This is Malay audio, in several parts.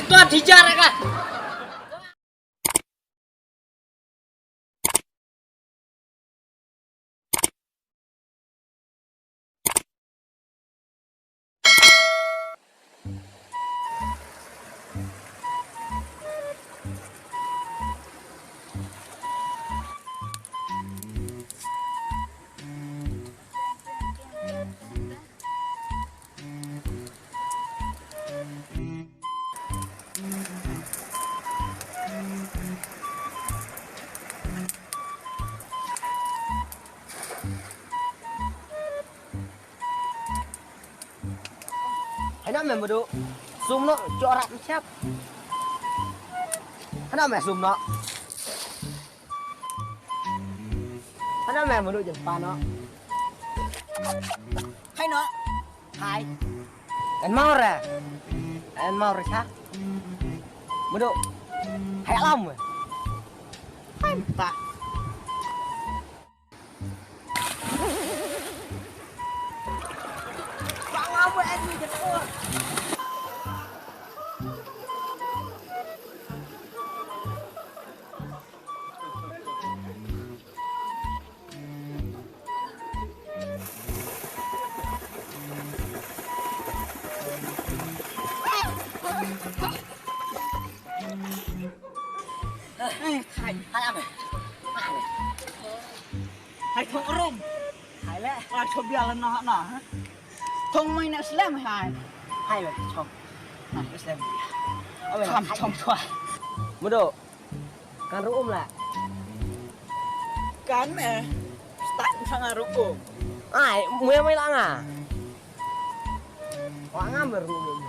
Tuan dijarah kah? Hãy nói mày mà đủ zoom nó cho rạp chép. Hãy nói mày zoom nó. Hãy nói mày mà đủ chẳng phá nó. Hay nó. Hai. Em mau ra khác. Mà đủ. Hãy lòng rồi. Hãy tạ. Bạn ông với anh đi cho tôi. Hai em này. Hai thong rum. Hai lẽ. Và cho bia lần nọ hả? Thong mình đã slam hai. Hai rồi chồng. Hai đã slam. Chồng chồng thoại. Mà đủ. Kan ruum lah. Kan mẹ. Start sang ruum. Ai, mua mấy lăng à? Hoàng ngam về ruum.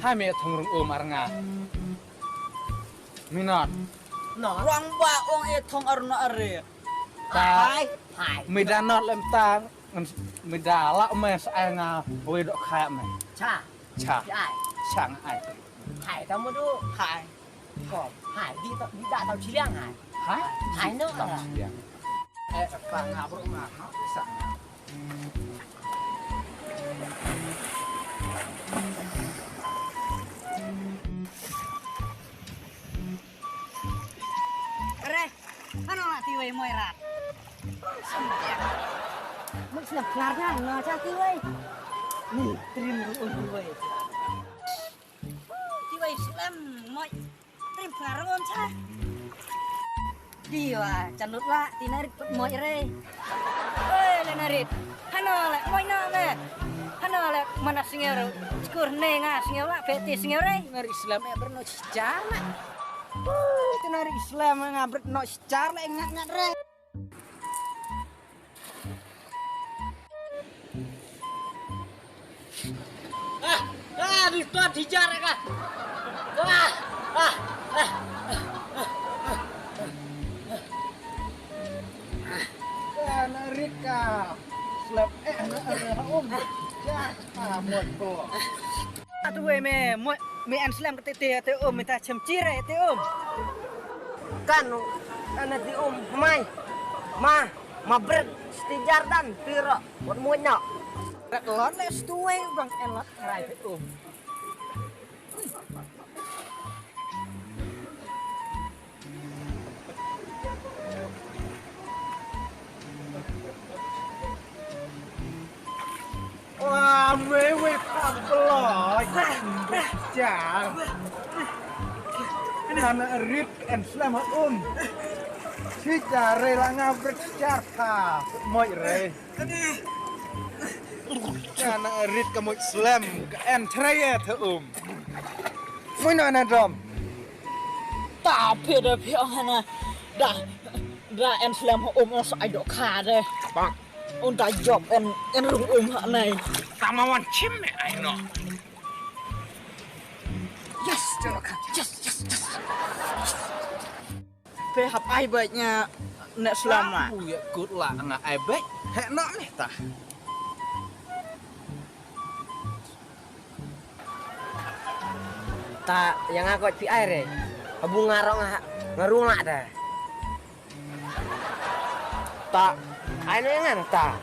Hai mẹ thong rung aranga. Minot. Nó. Rong ba ong e thong arno are. Ta. Hai. Mida not lem ta. Mida la me sai nga. Oi dok kha me. Cha. Cha. Ai. Chang ai. Hai tao mà đủ. Hai. Còn Hải đi đã tao chi liang Hải. Hai. Hải nữa Tao là. dia. Fa nga bro nga no. Sa. Re. Ano nak tiwai moi rat. Mức snap kelar kan ngah cha ti wei. Ni trim ruum tiwai. Tiwai slam moi. Trim karon cha. Dia canut lah tinarit moi re. Oi le narit. Hano le moi na le. Hano le mana singero. Skur ne nga singero la peti singero re. Ngari Islam e berno secara. Tinari Islam nga berno secara ngat-ngat re. Di Tuan dijarah kah? Kana rika. Slap na Ja, muat ko. Atu we me an Islam ke te minta cemcire te Kan nanti mai. Ma brek stijar dan piro buat muanya. Rat lon le stuwe bang en lot rai te Wah, mewe pablo. Ja. Kana rit en slam Si jare la ngabret jarka. Moi re. Kana rit ka moi slam ka en treye te Moi no na dom. ta phe de phe hana da en Islam on sai do kha de Bang. on da job en rung này. Tamawan chim me ai no. Yes, Phê học ai vậy nha nè Islam à? Ui, cút lạ ngà ai bếch. Hẹ nó nè ta. Ta yang aku pi air abu ngarung lak dah. Ta air ni ngan ta.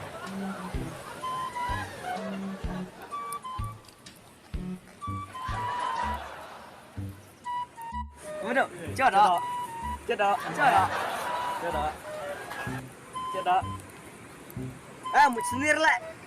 Mana? Chết đó. Chết đó. Chết đó. Chết đó. Chết đó. Ah, mau sendiri lah.